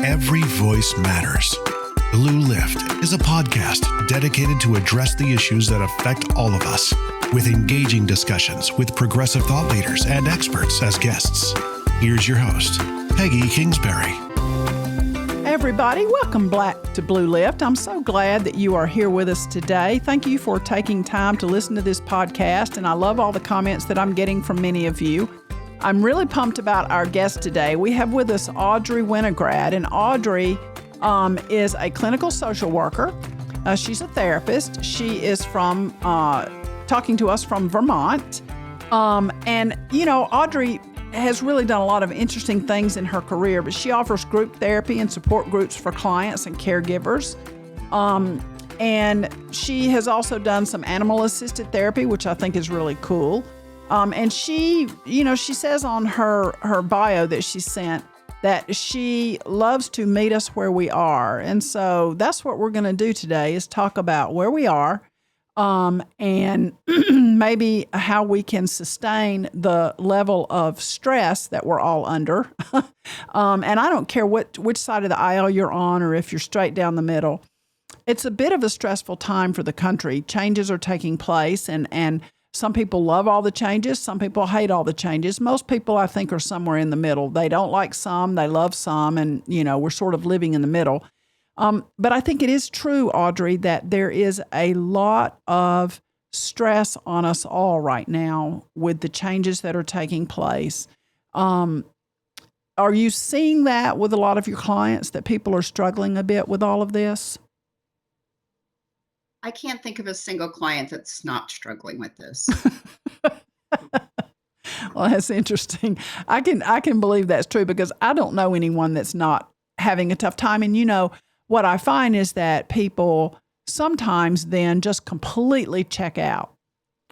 Every voice matters. Blue Lift is a podcast dedicated to address the issues that affect all of us, with engaging discussions with progressive thought leaders and experts as guests. Here's your host, Peggy Kingsbury. Hey everybody, welcome back to Blue Lift. I'm so glad that you are here with us today. Thank you for taking time to listen to this podcast, and I love all the comments that I'm getting from many of you. I'm really pumped about our guest today. We have with us Audrey Winograd, and Audrey is a clinical social worker. She's a therapist. She is from talking to us from Vermont. And, you know, Audrey has really done a lot of interesting things in her career, but she offers group therapy and support groups for clients and caregivers. And she has also done some animal-assisted therapy, which I think is really cool. And she, you know, she says on her bio that she sent that she loves to meet us where we are. And so that's what we're going to do today, is talk about where we are, and maybe how we can sustain the level of stress that we're all under. And I don't care which side of the aisle you're on, or if you're straight down the middle. It's a bit of a stressful time for the country. Changes are taking place, and some people love all the changes. Some people hate all the changes. Most people, I think, are somewhere in the middle. They don't like some, they love some, and, you know, we're sort of living in the middle. But I think it is true, Audrey, that there is a lot of stress on us all right now with the changes that are taking place. Are you seeing that with a lot of your clients, that people are struggling a bit with all of this? I can't think of a single client that's not struggling with this. Well, that's interesting. I can believe that's true, because I don't know anyone that's not having a tough time. And, you know, what I find is that people sometimes then just completely check out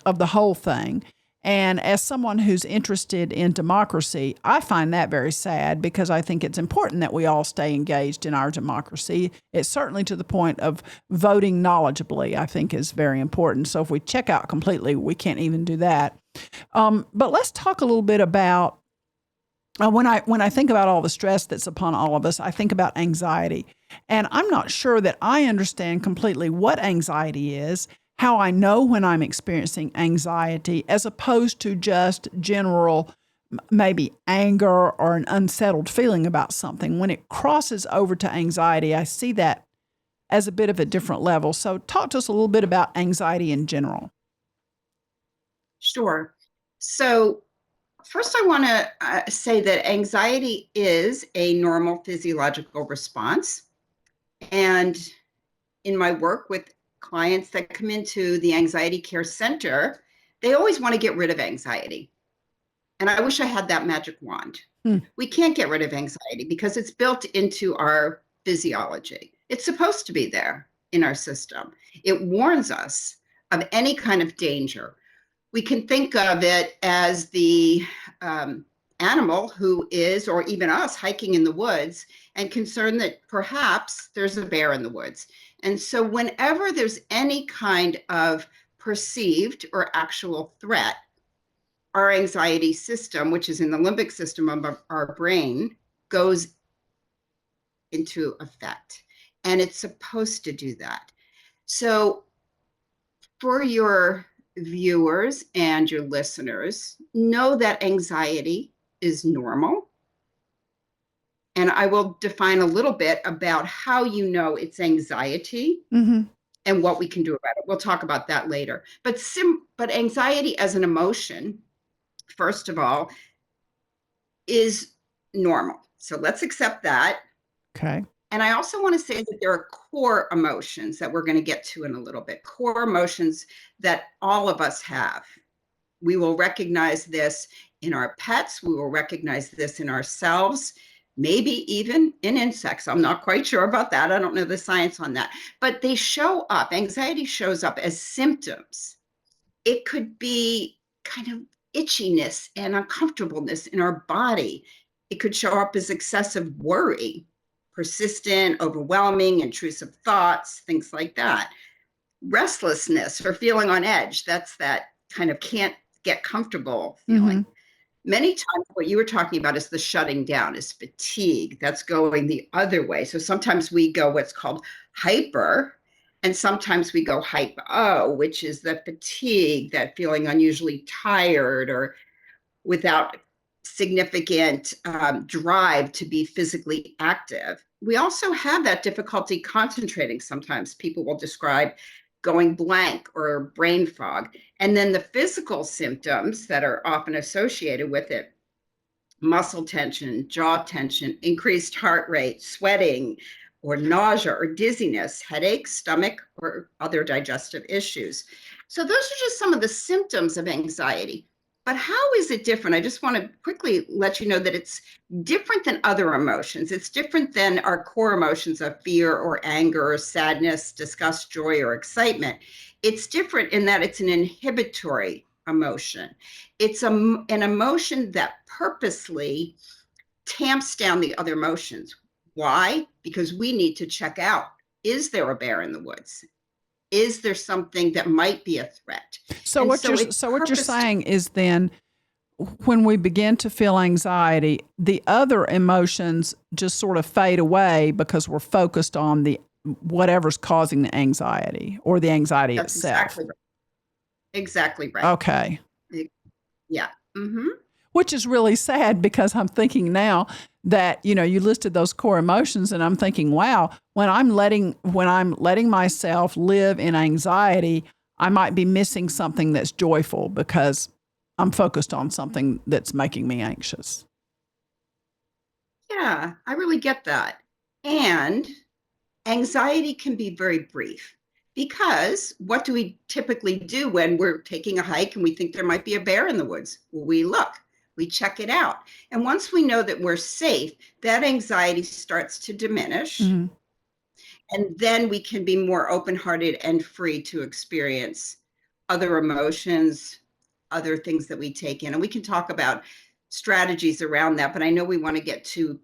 of the whole thing. And as someone who's interested in democracy, I find that very sad, because I think it's important that we all stay engaged in our democracy. It's certainly to the point of voting knowledgeably, I think, is very important. So if we check out completely, we can't even do that. But let's talk a little bit about, when I think about all the stress that's upon all of us, I think about anxiety. And I'm not sure that I understand completely what anxiety is, how I know when I'm experiencing anxiety, as opposed to just general, maybe anger or an unsettled feeling about something. When it crosses over to anxiety, I see that as a bit of a different level. So talk to us a little bit about anxiety in general. Sure. So first, I want to say that anxiety is a normal physiological response. And in my work with clients that come into the anxiety care center, they always want to get rid of anxiety. And I wish I had that magic wand. We can't get rid of anxiety because it's built into our physiology. It's supposed to be there in our system. It warns us of any kind of danger. We can think of it as the animal who is, or even us, hiking in the woods and concerned that perhaps there's a bear in the woods. And so whenever there's any kind of perceived or actual threat, our anxiety system, which is in the limbic system of our brain, goes into effect. And it's supposed to do that. So for your viewers and your listeners, know that anxiety is normal. And I will define a little bit about how you know it's anxiety and what we can do about it. We'll talk about that later. But anxiety as an emotion, first of all, is normal. So let's accept that. Okay. And I also want to say that there are core emotions that we're going to get to in a little bit. Core emotions that all of us have. We will recognize this in our pets. We will recognize this in ourselves. Maybe even in insects. I'm not quite sure about that. I don't know the science on that. But they show up. Anxiety shows up as symptoms. It could be kind of itchiness and uncomfortableness in our body. It could show up as excessive worry, persistent, overwhelming, intrusive thoughts, things like that. Restlessness or feeling on edge. That's that kind of can't get comfortable feeling. Many times what you were talking about is the shutting down, is fatigue. That's going the other way. So sometimes we go what's called hyper, and sometimes we go hypo, which is the fatigue, that feeling unusually tired or without significant drive to be physically active. We also have that difficulty concentrating. Sometimes people will describe going blank or brain fog. And then the physical symptoms that are often associated with it: muscle tension, jaw tension, increased heart rate, sweating, or nausea or dizziness, headaches, stomach, or other digestive issues. So, those are just some of the symptoms of anxiety. But how is it different? I just want to quickly let you know that it's different than other emotions. It's different than our core emotions of fear or anger or sadness, disgust, joy, or excitement. It's different in that it's an inhibitory emotion. It's an emotion that purposely tamps down the other emotions. Why? Because we need to check out, is there a bear in the woods? Is there something that might be a threat? So what you're saying is then when we begin to feel anxiety, the other emotions just sort of fade away because we're focused on the whatever's causing the anxiety or the anxiety That's itself. exactly right. Exactly right. Okay. Yeah. Mm-hmm. Which is really sad because I'm thinking now that, you listed those core emotions and I'm thinking, wow, when I'm letting myself live in anxiety, I might be missing something that's joyful because I'm focused on something that's making me anxious. Yeah, I really get that. And anxiety can be very brief, because what do we typically do when we're taking a hike and we think there might be a bear in the woods? Well, we look, we check it out. And once we know that we're safe, that anxiety starts to diminish. Mm-hmm. And then we can be more open-hearted and free to experience other emotions, other things that we take in. And we can talk about strategies around that, but I know we want to get to,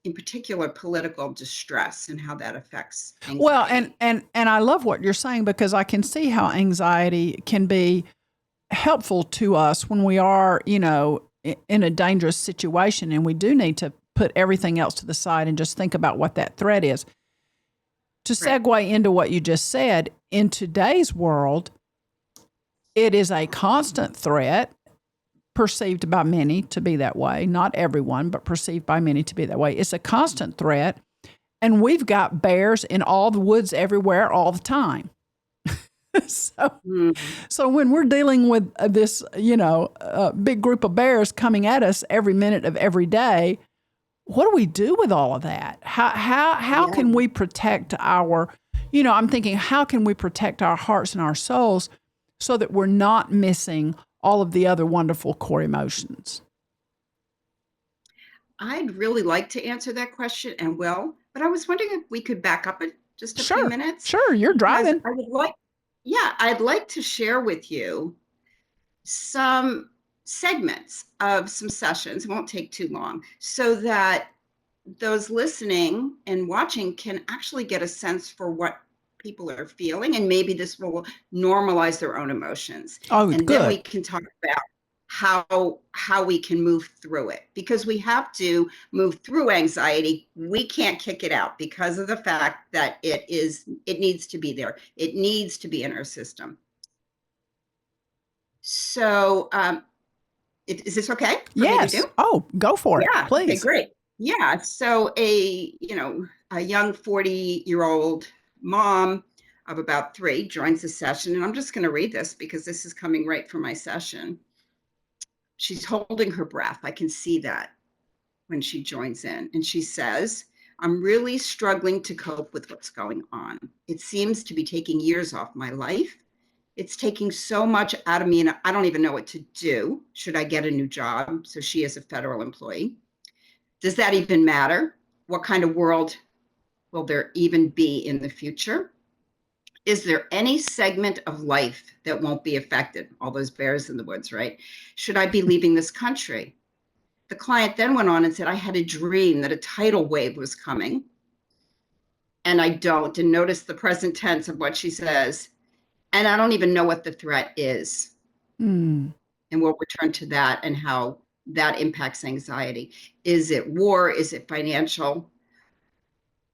in particular, political distress and how that affects anxiety. Well, and I love what you're saying because I can see how anxiety can be helpful to us when we are, in a dangerous situation and we do need to put everything else to the side and just think about what that threat is. To segue into what you just said, in today's world, it is a constant threat, perceived by many to be that way. Not everyone, but perceived by many to be that way. It's a constant threat. And we've got bears in all the woods everywhere all the time. So when we're dealing with this, big group of bears coming at us every minute of every day, what do we do with all of that? How can we protect our, I'm thinking, how can we protect our hearts and our souls so that we're not missing all of the other wonderful core emotions? I'd really like to answer that question and but I was wondering if we could back up it just a few minutes. Sure, you're driving. I'd like to share with you some segments of some sessions. It won't take too long, so that those listening and watching can actually get a sense for what people are feeling, and maybe this will normalize their own emotions. And good. Then we can talk about how we can move through it, because we have to move through anxiety. We can't kick it out because of the fact that it needs to be there. It needs to be in our system. So is this okay for me to do? Oh, go for it, please. Okay, great. Yeah, so a young 40-year-old mom of about 3 joins the session, and I'm just going to read this because this is coming right from my session. She's holding her breath. I can see that when she joins in. And she says, "I'm really struggling to cope with what's going on. It seems to be taking years off my life. It's taking so much out of me, and I don't even know what to do. Should I get a new job?" So she is a federal employee. "Does that even matter? What kind of world will there even be in the future? Is there any segment of life that won't be affected?" All those bears in the woods, right? "Should I be leaving this country?" The client then went on and said, "I had a dream that a tidal wave was coming, and I don't." And notice the present tense of what she says. "And I don't even know what the threat is." And we'll return to that and how that impacts anxiety. Is it war? Is it financial?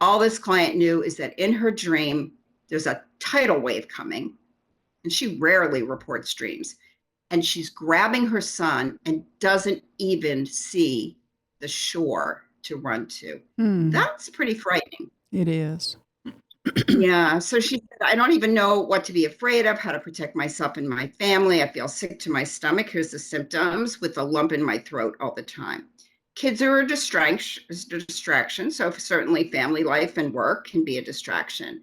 All this client knew is that in her dream, there's a tidal wave coming, and she rarely reports dreams. And she's grabbing her son and doesn't even see the shore to run to. That's pretty frightening. It is. Yeah. So she said, I don't even know what to be afraid of, how to protect myself and my family. I feel sick to my stomach. Here's the symptoms, with a lump in my throat all the time. Kids are a distraction. So certainly family life and work can be a distraction.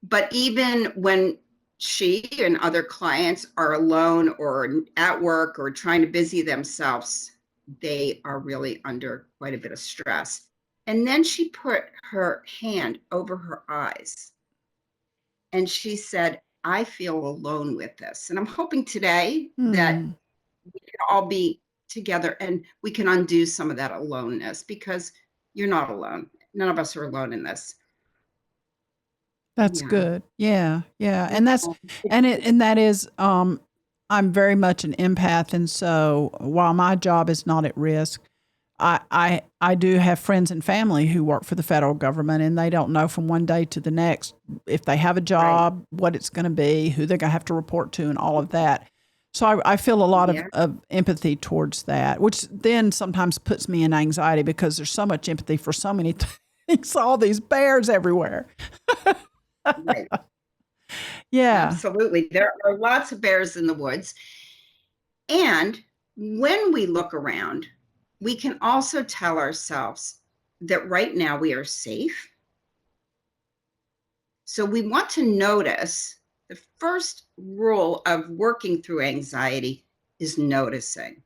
But even when she and other clients are alone or at work or trying to busy themselves, they are really under quite a bit of stress. And then she put her hand over her eyes and she said, I feel alone with this. And I'm hoping today that we can all be together and we can undo some of that aloneness, because you're not alone. None of us are alone in this. That's good. Yeah. Yeah. And that is, I'm very much an empath. And so while my job is not at risk, I do have friends and family who work for the federal government, and they don't know from one day to the next if they have a job, what it's going to be, who they're going to have to report to, and all of that. So I feel a lot of empathy towards that, which then sometimes puts me in anxiety because there's so much empathy for so many things, all these bears everywhere. Right. Yeah. Absolutely. There are lots of bears in the woods. And when we look around, we can also tell ourselves that right now we are safe. So we want to notice. The first rule of working through anxiety is noticing.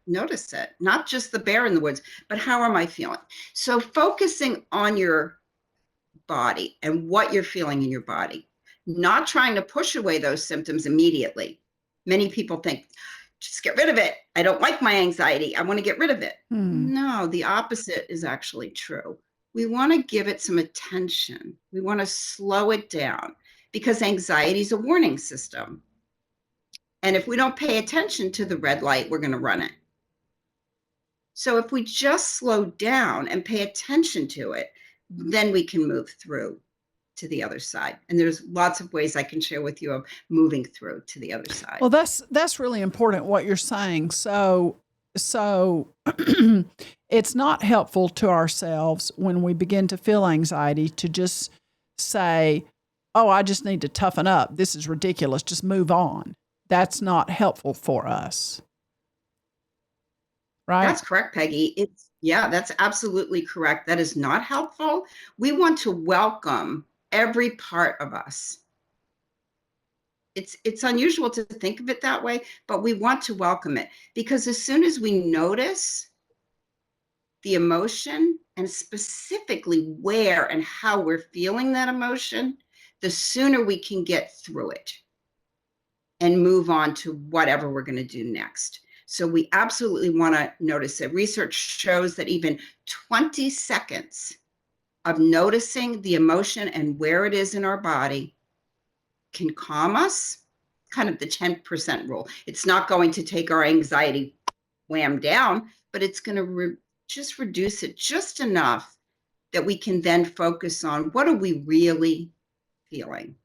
Notice it, not just the bear in the woods, but how am I feeling? So focusing on your body and what you're feeling in your body, not trying to push away those symptoms immediately. Many people think, just get rid of it. I don't like my anxiety. I want to get rid of it. No, the opposite is actually true. We want to give it some attention. We want to slow it down, because anxiety is a warning system. And if we don't pay attention to the red light, we're going to run it. So if we just slow down and pay attention to it, then we can move through to the other side. And there's lots of ways I can share with you of moving through to the other side. Well, that's really important what you're saying. So it's not helpful to ourselves when we begin to feel anxiety to just say, oh, I just need to toughen up. This is ridiculous. Just move on. That's not helpful for us. Right? That's correct, Peggy. That's absolutely correct. That is not helpful. We want to welcome every part of us. It's unusual to think of it that way, but we want to welcome it, because as soon as we notice the emotion and specifically where and how we're feeling that emotion, the sooner we can get through it and move on to whatever we're going to do next. So we absolutely want to notice it. Research shows that even 20 seconds of noticing the emotion and where it is in our body can calm us, kind of the 10% rule. It's not going to take our anxiety wham down, but it's going to just reduce it just enough that we can then focus on what are we really feeling.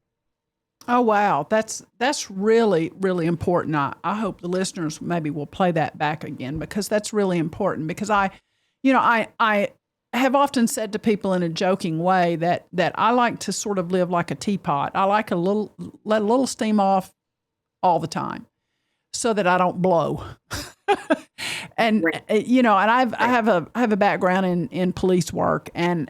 Oh, wow. That's really, really important. I hope the listeners maybe will play that back again, because that's really important. Because I have often said to people in a joking way that I like to sort of live like a teapot. I like let a little steam off all the time so that I don't blow. And and I have a background in police work, and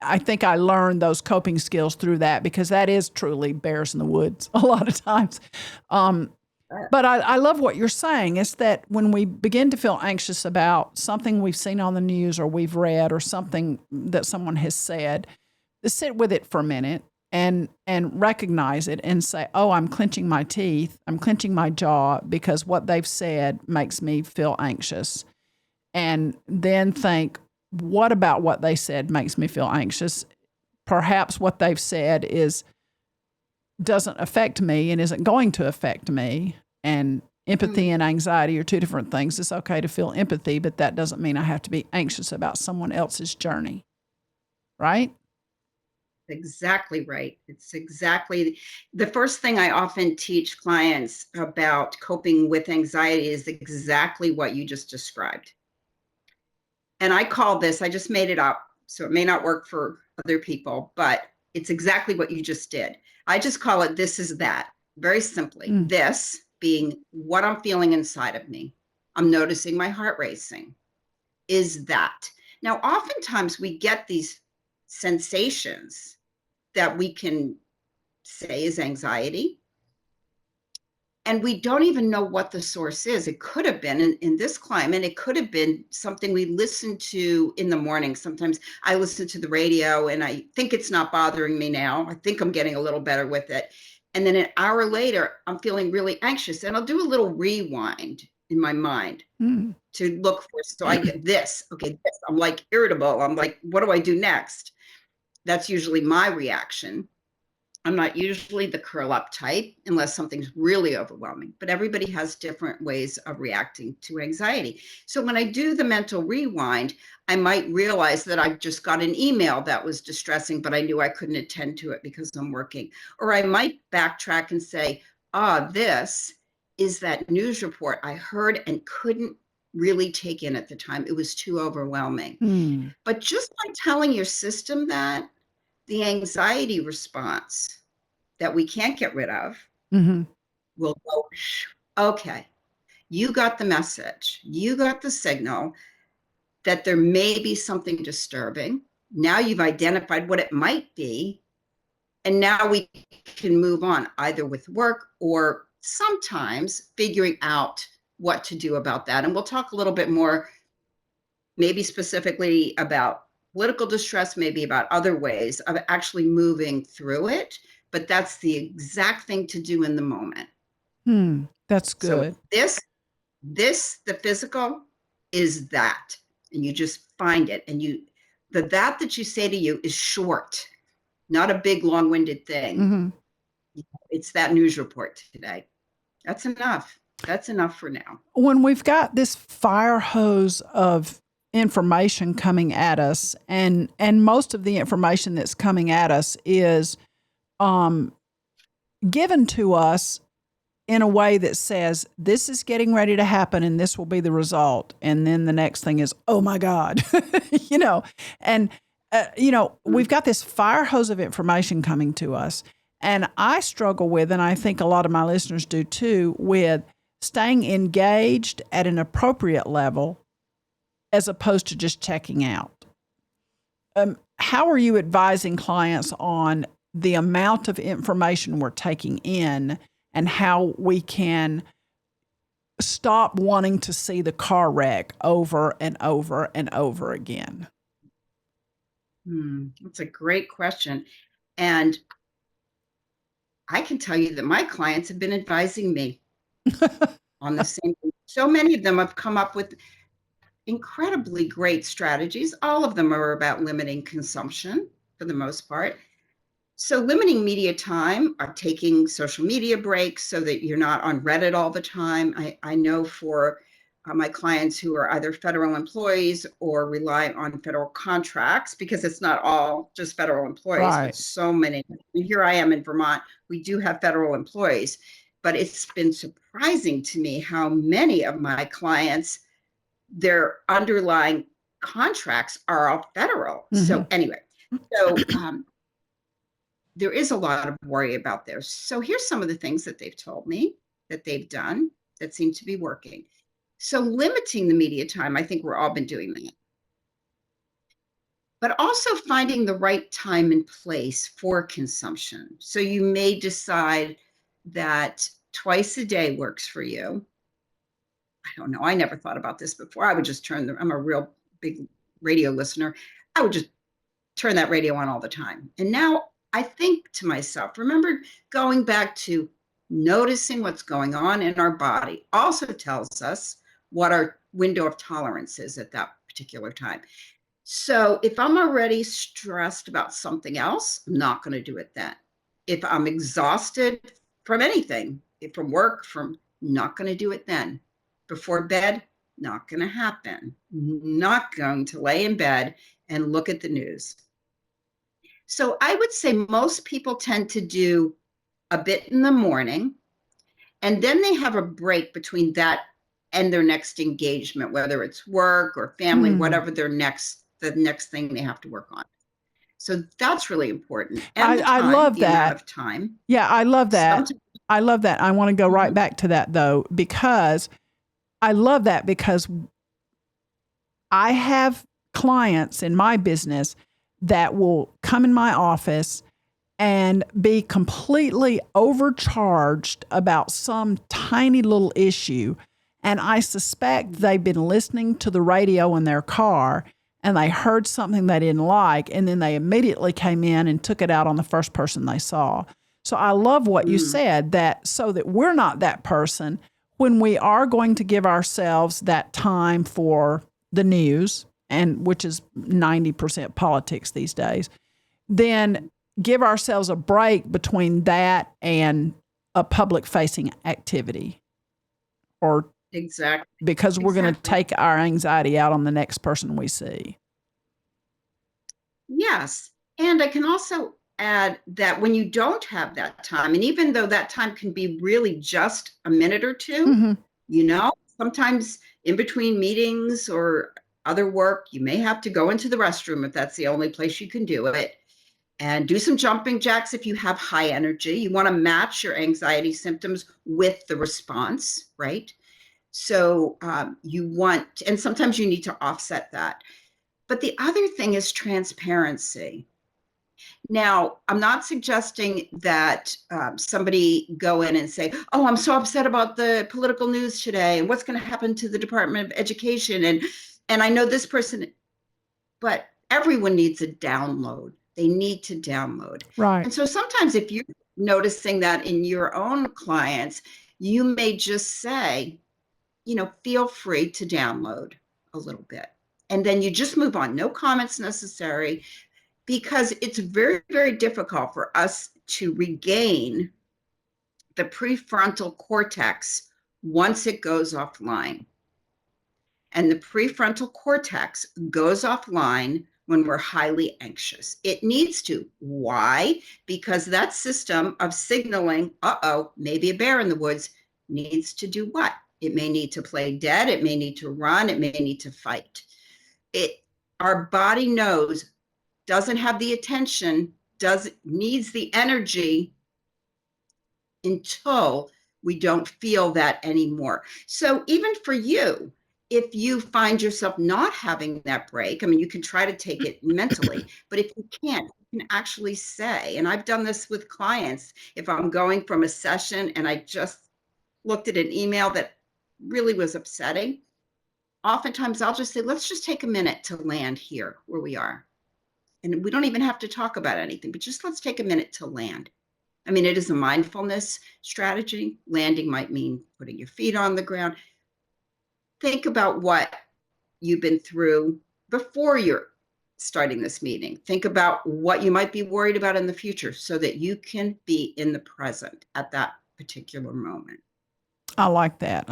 I think I learned those coping skills through that, because that is truly bears in the woods a lot of times. But I love what you're saying, is that when we begin to feel anxious about something we've seen on the news or we've read or something that someone has said, to sit with it for a minute and recognize it and say, oh, I'm clenching my teeth, I'm clenching my jaw because what they've said makes me feel anxious. And then think, what about what they said makes me feel anxious? Perhaps what they've said doesn't affect me and isn't going to affect me. And Empathy and anxiety are two different things. It's okay to feel empathy, but that doesn't mean I have to be anxious about someone else's journey. Right? Exactly right. It's exactly the first thing I often teach clients about coping with anxiety is exactly what you just described. And I call this, I just made it up, so it may not work for other people, but it's exactly what you just did. I just call it this is that, very simply. This being what I'm feeling inside of me. I'm noticing my heart racing. Is that. Now, oftentimes we get these sensations that we can say is anxiety. And we don't even know what the source is. It could have been in this climate, it could have been something we listen to in the morning. Sometimes I listen to the radio and I think it's not bothering me now. I think I'm getting a little better with it. And then an hour later, I'm feeling really anxious and I'll do a little rewind in my mind to look for. So I get this, okay, this. I'm like irritable. I'm like, what do I do next? That's usually my reaction. I'm not usually the curl up type unless something's really overwhelming, but everybody has different ways of reacting to anxiety. So when I do the mental rewind, I might realize that I just got an email that was distressing, but I knew I couldn't attend to it because I'm working. Or I might backtrack and say, this is that news report I heard and couldn't really take in at the time. It was too overwhelming. But just by telling your system that, the anxiety response that we can't get rid of will go, okay, you got the message. You got the signal that there may be something disturbing. Now you've identified what it might be. And now we can move on either with work or sometimes figuring out what to do about that. And we'll talk a little bit more, maybe specifically about political distress, maybe about other ways of actually moving through it. But that's the exact thing to do in the moment. That's good. So the physical is that, and you just find it. And that you say to you is short, not a big, long-winded thing. It's that news report today. That's enough. That's enough for now. When we've got this fire hose of information coming at us, and most of the information that's coming at us is given to us in a way that says this is getting ready to happen and this will be the result, and then the next thing is, oh my God, we've got this fire hose of information coming to us, and I struggle with, and I think a lot of my listeners do too, with staying engaged at an appropriate level as opposed to just checking out. How are you advising clients on the amount of information we're taking in and how we can stop wanting to see the car wreck over and over and over again? That's a great question. And I can tell you that my clients have been advising me on the same thing. So many of them have come up with incredibly great strategies. All of them are about limiting consumption for the most part. So limiting media time, or taking social media breaks so that you're not on Reddit all the time. I know for my clients who are either federal employees or rely on federal contracts, because it's not all just federal employees, but so many. Here I am in Vermont, we do have federal employees, but it's been surprising to me how many of my clients, their underlying contracts are all federal. So anyway, there is a lot of worry about this. So here's some of the things that they've told me that they've done that seem to be working. So limiting the media time, I think we've all been doing that. But also finding the right time and place for consumption. So you may decide that twice a day works for you. I don't know. I never thought about this before. I would just I'm a real big radio listener. I would just turn that radio on all the time. And now I think to myself, remember, going back to noticing what's going on in our body also tells us what our window of tolerance is at that particular time. So if I'm already stressed about something else, I'm not going to do it then. If I'm exhausted from anything, from work, from Not going to do it then. Before bed, not going to happen. Not going to lay in bed and look at the news. So I would say most people tend to do a bit in the morning, and then they have a break between that and their next engagement, whether it's work or family, whatever the next thing they have to work on. So that's really important. And I love that. amount of time. Yeah, I love that. Sometimes, I love that. I want to go right back to that though, because I love that because I have clients in my business that will come in my office and be completely overcharged about some tiny little issue. And I suspect they've been listening to the radio in their car and they heard something they didn't like, and then they immediately came in and took it out on the first person they saw. So I love what you said, that so that we're not that person when we are going to give ourselves that time for the news, and which is 90% politics these days, then give ourselves a break between that and a public facing activity, or exactly, because we're going to take our anxiety out on the next person we see. Yes. And I can also add that when you don't have that time, and even though that time can be really just a minute or two, sometimes in between meetings or other work, you may have to go into the restroom if that's the only place you can do it, and do some jumping jacks if you have high energy. You want to match your anxiety symptoms with the response, right? So and sometimes you need to offset that. But the other thing is transparency. Now, I'm not suggesting that somebody go in and say, oh, I'm so upset about the political news today, and what's going to happen to the Department of Education. And I know this person, but everyone needs a download. They need to download. Right. And so sometimes if you're noticing that in your own clients, you may just say, feel free to download a little bit. And then you just move on. No comments necessary, because it's very, very difficult for us to regain the prefrontal cortex once it goes offline. And the prefrontal cortex goes offline when we're highly anxious. It needs to. Why? Because that system of signaling, maybe a bear in the woods, needs to do what? It may need to play dead. It may need to run. It may need to fight. Our body knows, doesn't have the attention, needs the energy until we don't feel that anymore. So even for you, if you find yourself not having that break, you can try to take it mentally, but if you can't, you can actually say, and I've done this with clients, if I'm going from a session and I just looked at an email that really was upsetting, oftentimes I'll just say, let's just take a minute to land here where we are. And we don't even have to talk about anything, but just let's take a minute to land. It is a mindfulness strategy. Landing might mean putting your feet on the ground. Think about what you've been through before you're starting this meeting. Think about what you might be worried about in the future so that you can be in the present at that particular moment. I like that.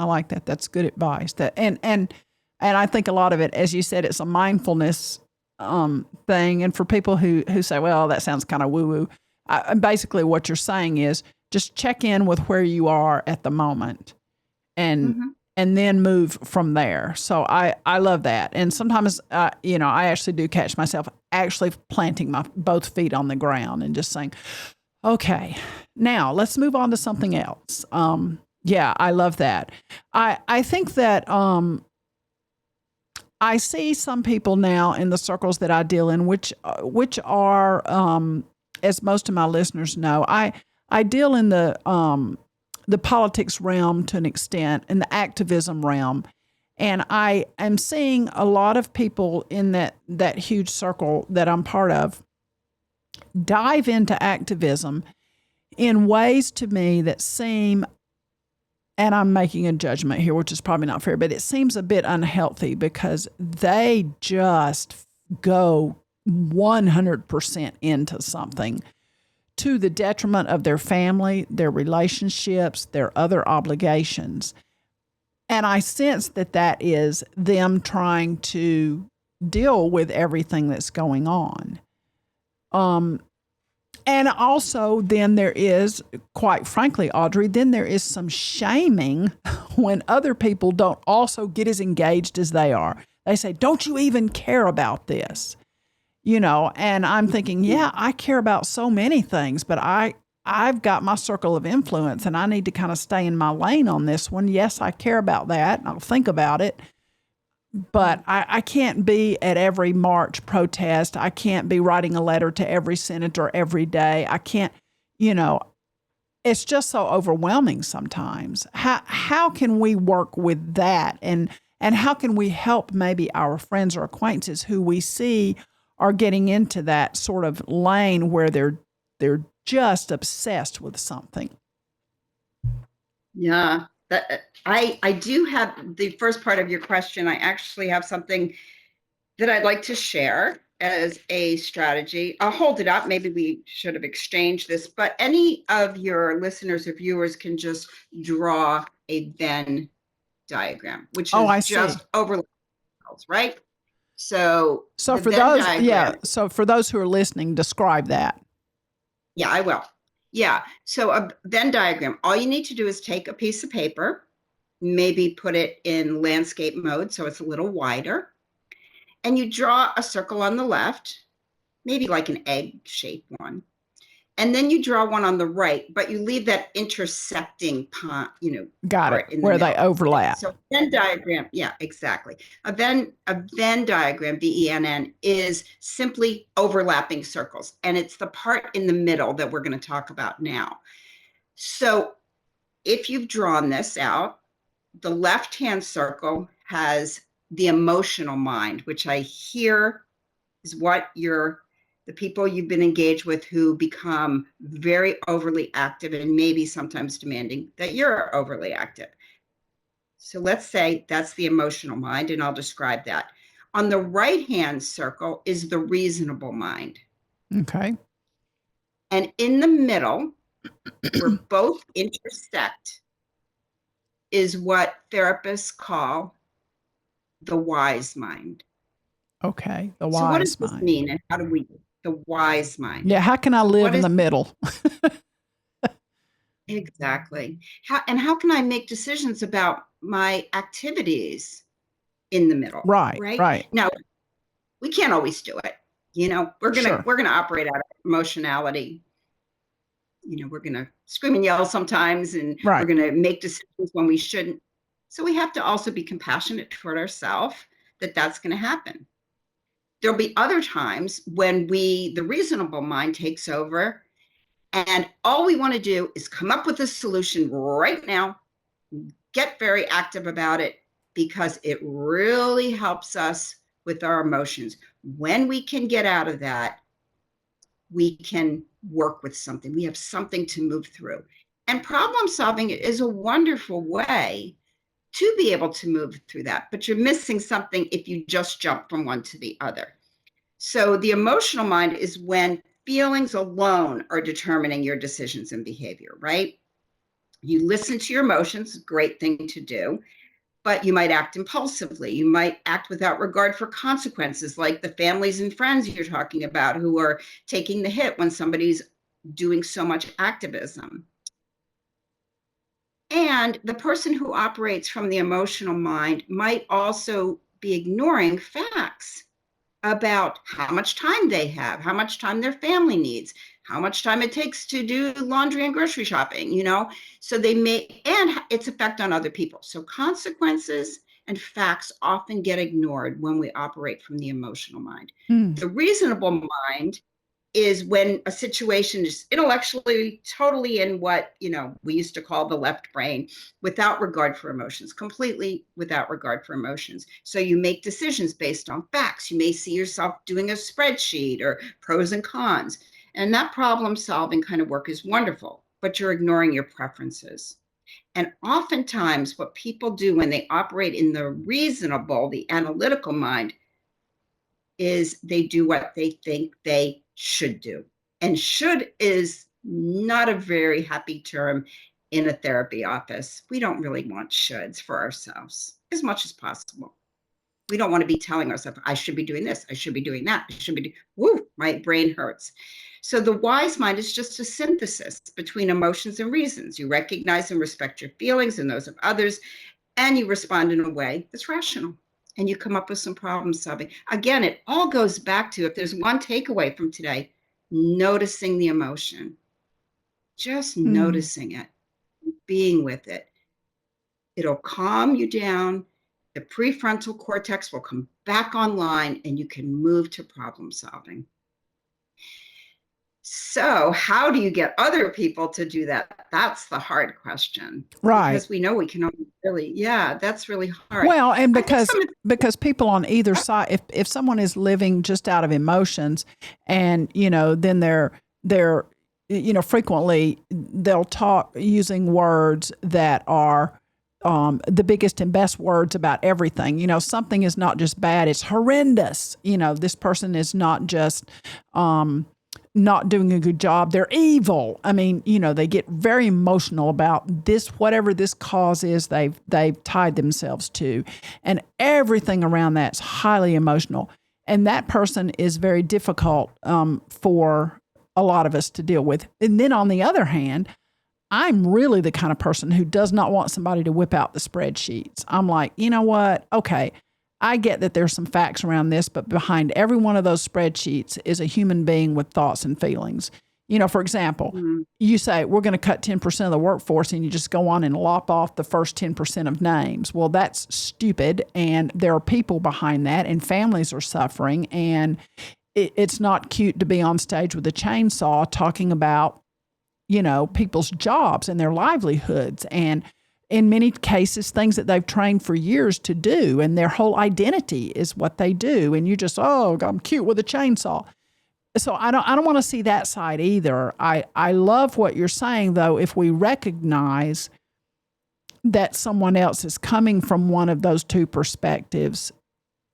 That's good advice. And I think a lot of it, as you said, it's a mindfulness thing. And for people who say, well, that sounds kind of woo-woo, basically what you're saying is just check in with where you are at the moment and then move from there. So I love that. And sometimes, I actually do catch myself actually planting my both feet on the ground and just saying, okay, now let's move on to something else. Yeah, I love that. I think that I see some people now in the circles that I deal in, which are, as most of my listeners know, I deal in the politics realm to an extent, in the activism realm, and I am seeing a lot of people in that huge circle that I'm part of dive into activism in ways to me that seem, and I'm making a judgment here, which is probably not fair, but it seems a bit unhealthy because they just go 100% into something to the detriment of their family, their relationships, their other obligations. And I sense that is them trying to deal with everything that's going on. And also then there is, quite frankly, Audrey, then there is some shaming when other people don't also get as engaged as they are. They say, don't you even care about this? And I'm thinking, yeah, I care about so many things, but I've got my circle of influence and I need to kind of stay in my lane on this one. Yes, I care about that and I'll think about it. But I can't be at every march protest. I can't be writing a letter to every senator every day. I can't, it's just so overwhelming sometimes. How can we work with that? And how can we help maybe our friends or acquaintances who we see are getting into that sort of lane where they're just obsessed with something? Yeah. I do have the first part of your question. I actually have something that I'd like to share as a strategy. I'll hold it up. Maybe we should have exchanged this, but any of your listeners or viewers can just draw a Venn diagram, which is just overlap cells, right? So for those, So for those who are listening, describe that. Yeah, I will. Yeah. So a Venn diagram, all you need to do is take a piece of paper, maybe put it in landscape mode so it's a little wider, and you draw a circle on the left, maybe like an egg-shaped one. And then you draw one on the right, but you leave that intersecting part Got it, where they overlap. So Venn diagram, yeah, exactly. A Venn diagram, VENN, is simply overlapping circles, and it's the part in the middle that we're going to talk about now. So if you've drawn this out, the left-hand circle has the emotional mind, which I hear is what the people you've been engaged with who become very overly active and maybe sometimes demanding that you're overly active. So let's say that's the emotional mind, and I'll describe that. On the right-hand circle is the reasonable mind. Okay. And in the middle, where both intersect, is what therapists call the wise mind. Okay, the wise mind. So what does this mean, and how do we the wise mind? Yeah, how can I live in the middle? Exactly. How can I make decisions about my activities in the middle? Right. Now, we can't always do it. We're gonna operate out of emotionality. We're gonna scream and yell sometimes, and we're gonna make decisions when we shouldn't. So we have to also be compassionate toward ourselves that's gonna happen. There'll be other times when the reasonable mind takes over, and all we want to do is come up with a solution right now, get very active about it, because it really helps us with our emotions. When we can get out of that, we can work with something. We have something to move through. And problem solving is a wonderful way to be able to move through that, but you're missing something if you just jump from one to the other. So the emotional mind is when feelings alone are determining your decisions and behavior, right? You listen to your emotions, great thing to do, but you might act impulsively. You might act without regard for consequences, like the families and friends you're talking about who are taking the hit when somebody's doing so much activism. And the person who operates from the emotional mind might also be ignoring facts about how much time they have, how much time their family needs, how much time it takes to do laundry and grocery shopping, so and its effect on other people. So consequences and facts often get ignored when we operate from the emotional mind. The reasonable mind is when a situation is intellectually totally in what we used to call the left brain, without regard for emotions, completely without regard for emotions. So you make decisions based on facts. You may see yourself doing a spreadsheet or pros and cons, and that problem solving kind of work is wonderful, but you're ignoring your preferences. And oftentimes what people do when they operate in the reasonable, the analytical mind, is they do what they think they should do. And should is not a very happy term in a therapy office. We don't really want shoulds for ourselves as much as possible. We don't want to be telling ourselves, I should be doing this, I should be doing that, I should be woo, my brain hurts. So the wise mind is just a synthesis between emotions and reasons. You recognize and respect your feelings and those of others, and you respond in a way that's rational. And you come up with some problem solving. Again, it all goes back to, if there's one takeaway from today, noticing the emotion, just noticing it, being with it. It'll calm you down. The prefrontal cortex will come back online and you can move to problem solving. So how do you get other people to do that? That's the hard question. Right. Because we know we can only really, that's really hard. Well, and because people on either side, if someone is living just out of emotions and, then they're frequently they'll talk using words that are the biggest and best words about everything. Something is not just bad, it's horrendous. This person is not just not doing a good job, they're evil. I mean, they get very emotional about this, whatever this cause is they've tied themselves to. And everything around that's highly emotional. And that person is very difficult for a lot of us to deal with. And then on the other hand, I'm really the kind of person who does not want somebody to whip out the spreadsheets. I'm like, you know what? Okay, I get that there's some facts around this, but behind every one of those spreadsheets is a human being with thoughts and feelings. For example, you say, we're going to cut 10% of the workforce, and you just go on and lop off the first 10% of names. Well, that's stupid. And there are people behind that, and families are suffering. And it's not cute to be on stage with a chainsaw talking about, people's jobs and their livelihoods. And in many cases, things that they've trained for years to do, and their whole identity is what they do. And you just, I'm cute with a chainsaw. So I don't want to see that side either. I love what you're saying, though. If we recognize that someone else is coming from one of those two perspectives,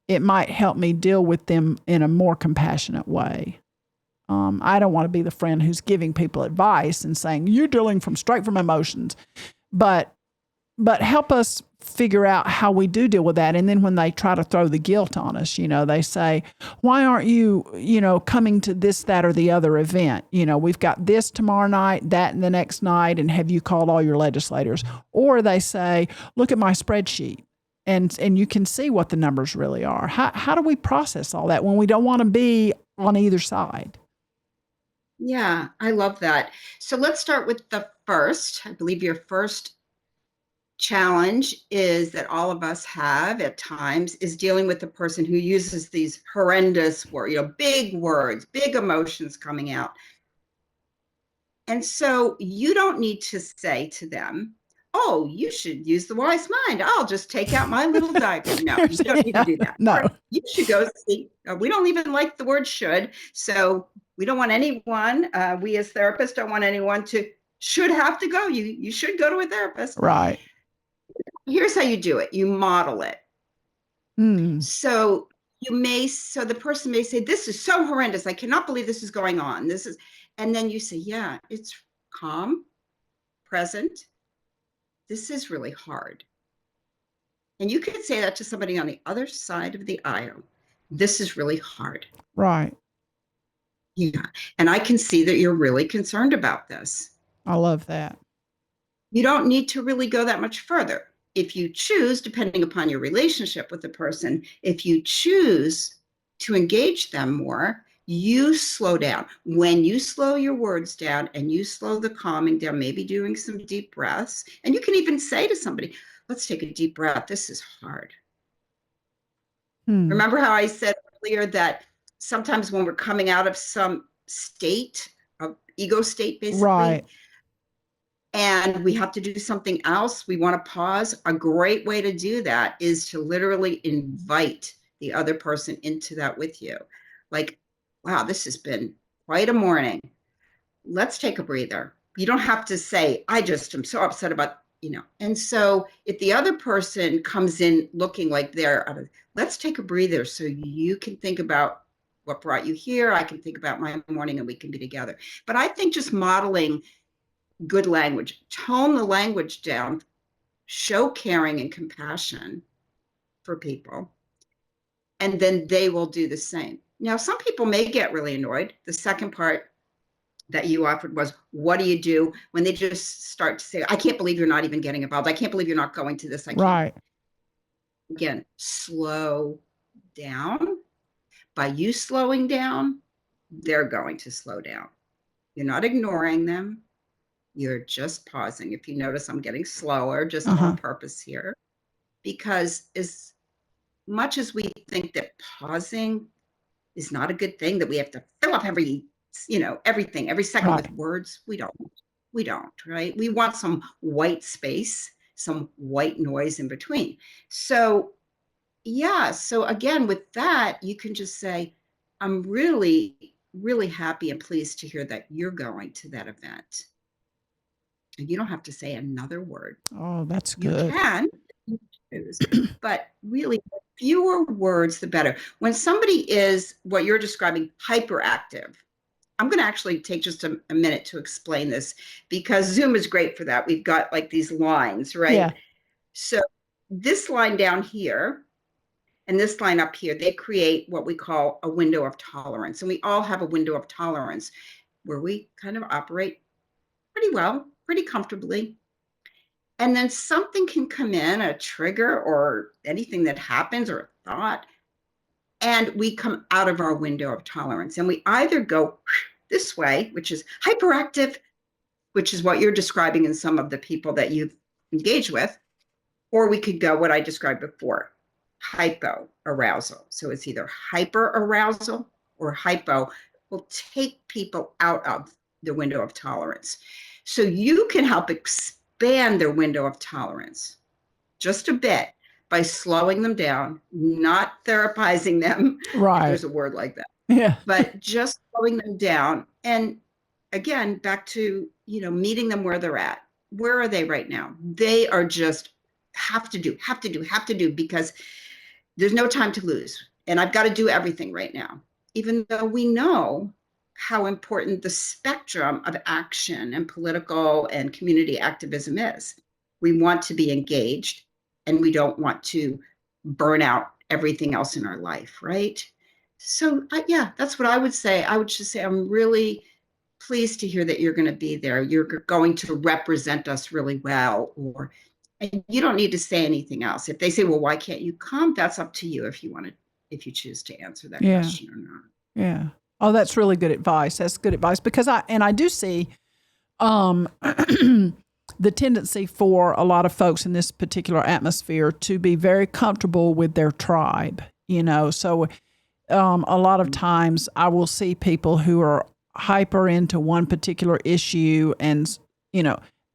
it might help me deal with them in a more compassionate way. I don't want to be the friend who's giving people advice and saying, you're dealing straight from emotions. But help us figure out how we do deal with that. And then when they try to throw the guilt on us, they say, why aren't you, coming to this, that, or the other event? We've got this tomorrow night, that and the next night, and have you called all your legislators? Or they say, look at my spreadsheet. And you can see what the numbers really are. How do we process all that when we don't want to be on either side? Yeah, I love that. So let's start with the first. I believe your first challenge is that all of us have at times is dealing with the person who uses these horrendous words, big words, big emotions coming out. And so you don't need to say to them, oh, you should use the wise mind. I'll just take out my little diagram. No, you don't need to do that. No. Or you should go see. We don't even like the word should. So we don't want anyone, we as therapists don't want anyone to should have to go. You should go to a therapist. Right. Here's how you do it. You model it. So the person may say, this is so horrendous. I cannot believe this is going on. And then you say, yeah, it's calm, present. This is really hard. And you could say that to somebody on the other side of the aisle. This is really hard. Right. Yeah. And I can see that you're really concerned about this. I love that. You don't need to really go that much further. If you choose, depending upon your relationship with the person, if you choose to engage them more, you slow down. When you slow your words down and you slow the calming down, maybe doing some deep breaths, and you can even say to somebody, let's take a deep breath. This is hard. Remember how I said earlier that sometimes when we're coming out of some state, of ego state, basically, right, and we have to do something else, we want to pause. A great way to do that is to literally invite the other person into that with you. Like, wow, this has been quite a morning. Let's take a breather. You don't have to say, I just am so upset about, And so if the other person comes in looking like let's take a breather so you can think about what brought you here. I can think about my morning and we can be together. But I think just modeling good language, tone the language down, show caring and compassion for people, and then they will do the same. Now, some people may get really annoyed. The second part that you offered was, what do you do when they just start to say, I can't believe you're not even getting involved. I can't believe you're not going to this. I can't. Right. Again, slow down. By you slowing down, they're going to slow down. You're not ignoring them. You're just pausing. If you notice, I'm getting slower just on purpose here, because as much as we think that pausing is not a good thing, that we have to fill up everything, every second with words, we don't, right? We want some white space, some white noise in between. So yeah, so again, with that, you can just say, I'm really, really happy and pleased to hear that you're going to that event. And you don't have to say another word. Oh, that's good. You can, but really, the fewer words, the better. When somebody is what you're describing, hyperactive, I'm going to actually take just a minute to explain this, because Zoom is great for that. We've got like these lines, right? Yeah. So this line down here and this line up here, they create what we call a window of tolerance. And we all have a window of tolerance where we kind of operate pretty well, pretty comfortably. And then something can come in, a trigger or anything that happens or a thought, and we come out of our window of tolerance. And we either go this way, which is hyperactive, which is what you're describing in some of the people that you've engaged with, or we could go what I described before, hypo-arousal. So it's either hyper-arousal or hypo will take people out of the window of tolerance. So you can help expand their window of tolerance just a bit by slowing them down, not therapizing them. Right. There's a word like that. Yeah. But just slowing them down. And again, back to, meeting them where they're at. Where are they right now? They are just have to do, because there's no time to lose. And I've got to do everything right now, even though we know how important the spectrum of action and political and community activism is. We want to be engaged, and we don't want to burn out everything else in our life, right? So yeah, that's what I would say. I would just say, I'm really pleased to hear that you're going to be there. You're going to represent us really well, and you don't need to say anything else. If they say, well, why can't you come? That's up to you if you choose to answer that question or not. Yeah. Oh, that's really good advice. That's good advice, because I do see the tendency for a lot of folks in this particular atmosphere to be very comfortable with their tribe, so a lot of times I will see people who are hyper into one particular issue, and,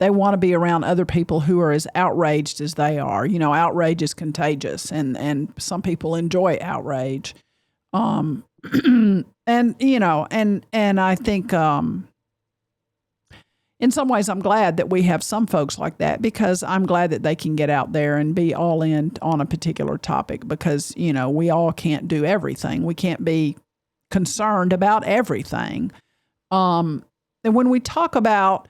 they want to be around other people who are as outraged as they are. Outrage is contagious, and some people enjoy outrage. And I think, in some ways I'm glad that we have some folks like that, because I'm glad that they can get out there and be all in on a particular topic, because, we all can't do everything. We can't be concerned about everything. And when we talk about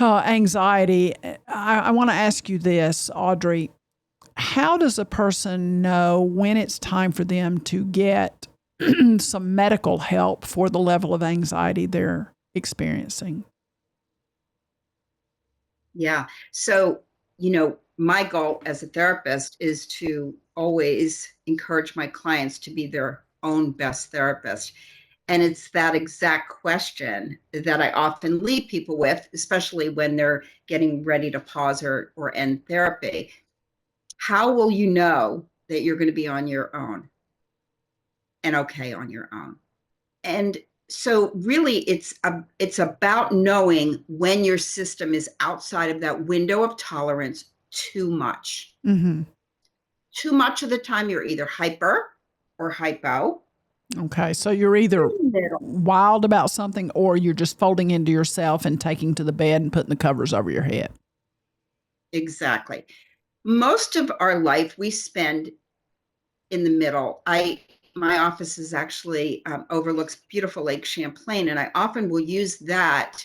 anxiety, I want to ask you this, Audrey. How does a person know when it's time for them to get some medical help for the level of anxiety they're experiencing? Yeah. So, my goal as a therapist is to always encourage my clients to be their own best therapist. And it's that exact question that I often leave people with, especially when they're getting ready to pause or end therapy. How will you know that you're going to be on your own and okay on your own? And so really it's about knowing when your system is outside of that window of tolerance too much. Mm-hmm. Too much of the time you're either hyper or hypo. Okay, so you're either wild about something, or you're just folding into yourself and taking to the bed and putting the covers over your head. Exactly. Most of our life we spend in the middle. I my office is actually overlooks beautiful Lake Champlain, and I often will use that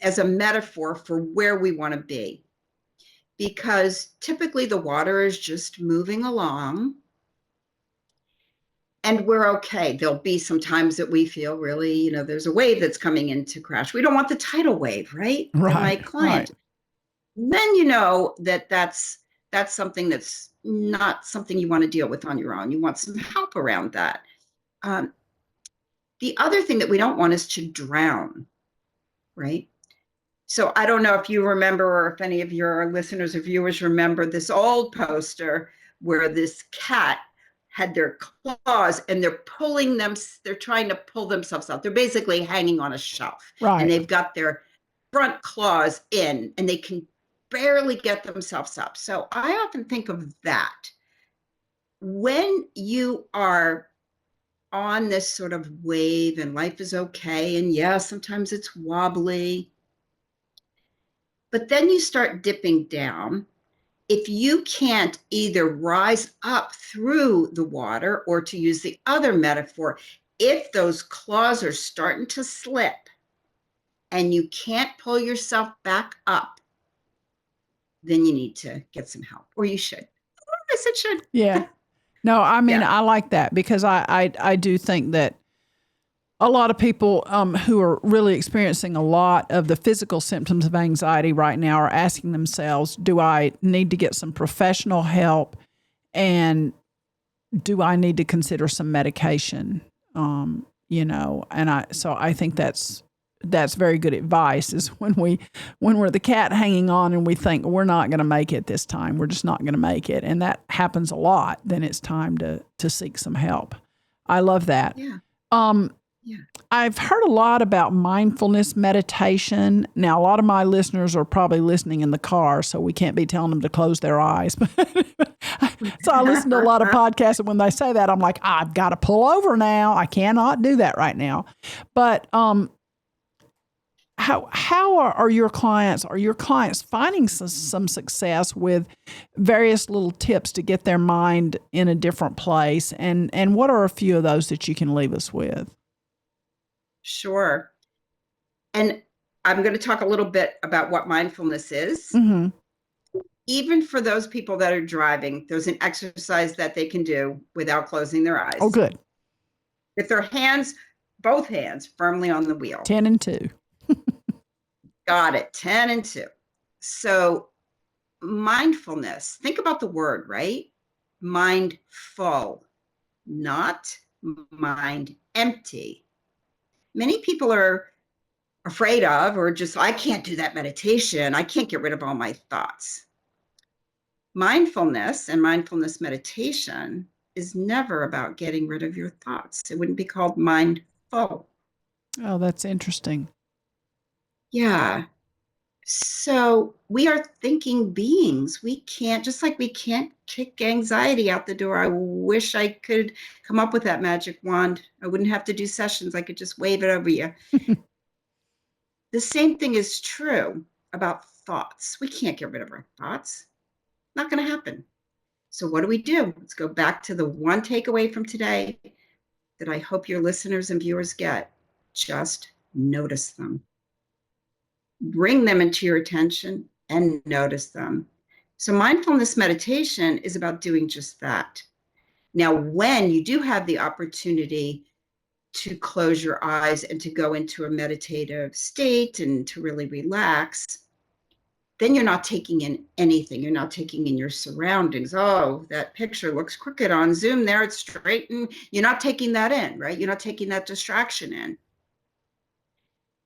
as a metaphor for where we want to be. Because typically the water is just moving along and we're okay. There'll be some times that we feel really, there's a wave that's coming in to crash. We don't want the tidal wave, right? For my client. Right. Then you know that's something that's not something you want to deal with on your own. You want some help around that. The other thing that we don't want is to drown, right? So I don't know if you remember, or if any of your listeners or viewers remember this old poster where this cat had their claws and they're trying to pull themselves out. They're basically hanging on a shelf. Right. And they've got their front claws in and they can barely get themselves up. So I often think of that. When you are on this sort of wave and life is okay, and yeah, sometimes it's wobbly, but then you start dipping down. If you can't either rise up through the water, or to use the other metaphor, if those claws are starting to slip and you can't pull yourself back up, then you need to get some help, or you should. I said should. Yeah. No, I mean, yeah. I like that because I do think that a lot of people who are really experiencing a lot of the physical symptoms of anxiety right now are asking themselves, do I need to get some professional help? And do I need to consider some medication? And I think that's very good advice, is when we're the cat hanging on and we think we're not going to make it this time, we're just not going to make it. And that happens a lot. Then it's time to seek some help. I love that. Yeah. Yeah. I've heard a lot about mindfulness meditation. Now, a lot of my listeners are probably listening in the car, so we can't be telling them to close their eyes. So I listen to a lot of podcasts, and when they say that, I'm like, I've got to pull over now. I cannot do that right now. But how are your clients? Are your clients finding some success with various little tips to get their mind in a different place? And what are a few of those that you can leave us with? Sure. And I'm going to talk a little bit about what mindfulness is. Mm-hmm. Even for those people that are driving, there's an exercise that they can do without closing their eyes. Oh, good. With their both hands firmly on the wheel. 10 and 2. Got it. 10 and 2. So mindfulness, think about the word, right? Mindful, not mind empty. Many people are afraid of, or just, I can't do that meditation. I can't get rid of all my thoughts. Mindfulness and mindfulness meditation is never about getting rid of your thoughts. It wouldn't be called mindful. Oh, that's interesting. Yeah. So we are thinking beings. We can't, just like we can't kick anxiety out the door. I wish I could come up with that magic wand. I wouldn't have to do sessions. I could just wave it over you. The same thing is true about thoughts. We can't get rid of our thoughts. Not going to happen. So what do? Let's go back to the one takeaway from today that I hope your listeners and viewers get. Just notice them. Bring them into your attention and notice them. So mindfulness meditation is about doing just that. Now, when you do have the opportunity to close your eyes and to go into a meditative state and to really relax, then you're not taking in anything. You're not taking in your surroundings. Oh, that picture looks crooked on Zoom there. It's straight. And you're not taking that in, right? You're not taking that distraction in.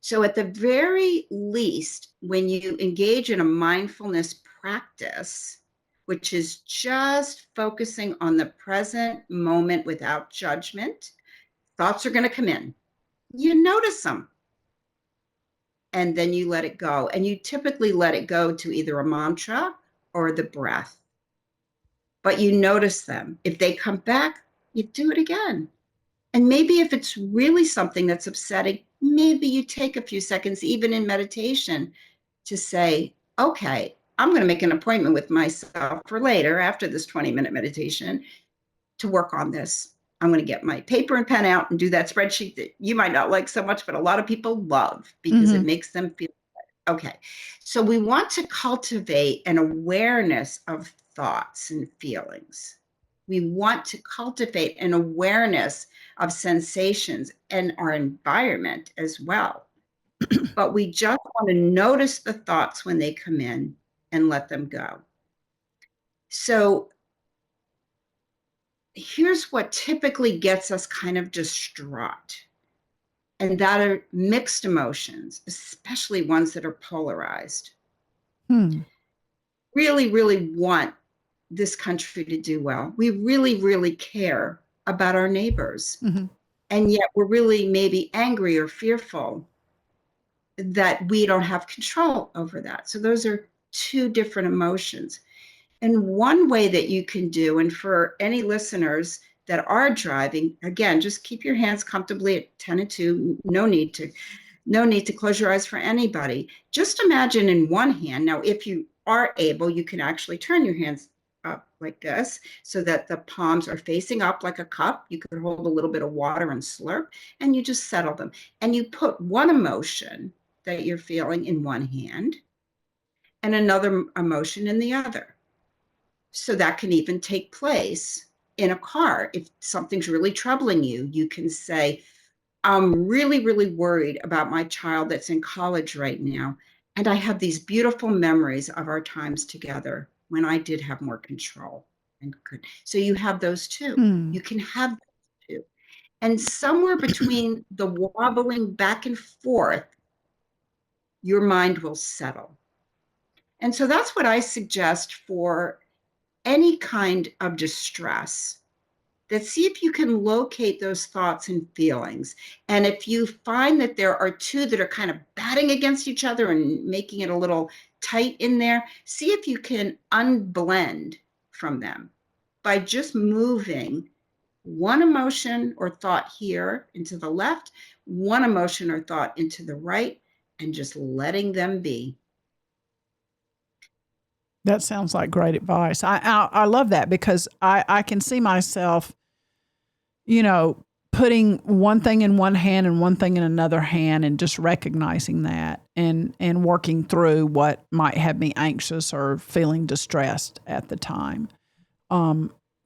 So at the very least, when you engage in a mindfulness practice, which is just focusing on the present moment without judgment, thoughts are going to come in. You notice them. And then you let it go. And you typically let it go to either a mantra or the breath. But you notice them. If they come back, you do it again. And maybe if it's really something that's upsetting, maybe you take a few seconds, even in meditation, to say, okay, I'm going to make an appointment with myself for later, after this 20-minute meditation, to work on this. I'm going to get my paper and pen out and do that spreadsheet that you might not like so much, but a lot of people love because it makes them feel better. Okay. So we want to cultivate an awareness of thoughts and feelings. We want to cultivate an awareness of sensations and our environment as well. But we just want to notice the thoughts when they come in and let them go. So here's what typically gets us kind of distraught, and that are mixed emotions, especially ones that are polarized. Really, really want this country to do well. We really, really care about our neighbors. And yet we're really maybe angry or fearful that we don't have control over that. So those are two different emotions. And one way that you can do, and for any listeners that are driving, again, just keep your hands comfortably at 10 and 2. No need to close your eyes for anybody. Just imagine in one hand. Now, if you are able, you can actually turn your hands up like this so that the palms are facing up like a cup. You could hold a little bit of water and slurp, and you just settle them. And you put one emotion that you're feeling in one hand and another emotion in the other. So that can even take place in a car. If something's really troubling you, you can say, I'm really, really worried about my child that's in college right now. And I have these beautiful memories of our times together when I did have more control and could. So you have those too. You can have those too. And somewhere between the wobbling back and forth, your mind will settle. And so that's what I suggest for any kind of distress. That see if you can locate those thoughts and feelings. And if you find that there are two that are kind of batting against each other and making it a little tight in there, see if you can unblend from them by just moving one emotion or thought here into the left, one emotion or thought into the right, and just letting them be. That sounds like great advice. I love that because I can see myself, putting one thing in one hand and one thing in another hand and just recognizing that and working through what might have me anxious or feeling distressed at the time.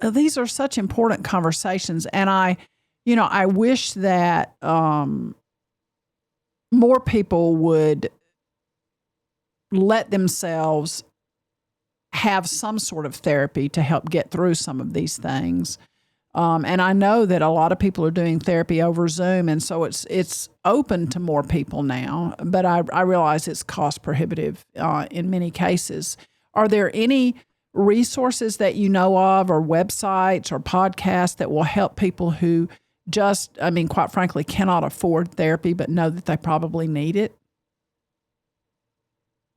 These are such important conversations. And I wish that more people would let themselves have some sort of therapy to help get through some of these things. And I know that a lot of people are doing therapy over Zoom, and so it's open to more people now. But I realize it's cost prohibitive in many cases. Are there any resources that you know of, or websites or podcasts that will help people who just, quite frankly, cannot afford therapy but know that they probably need it?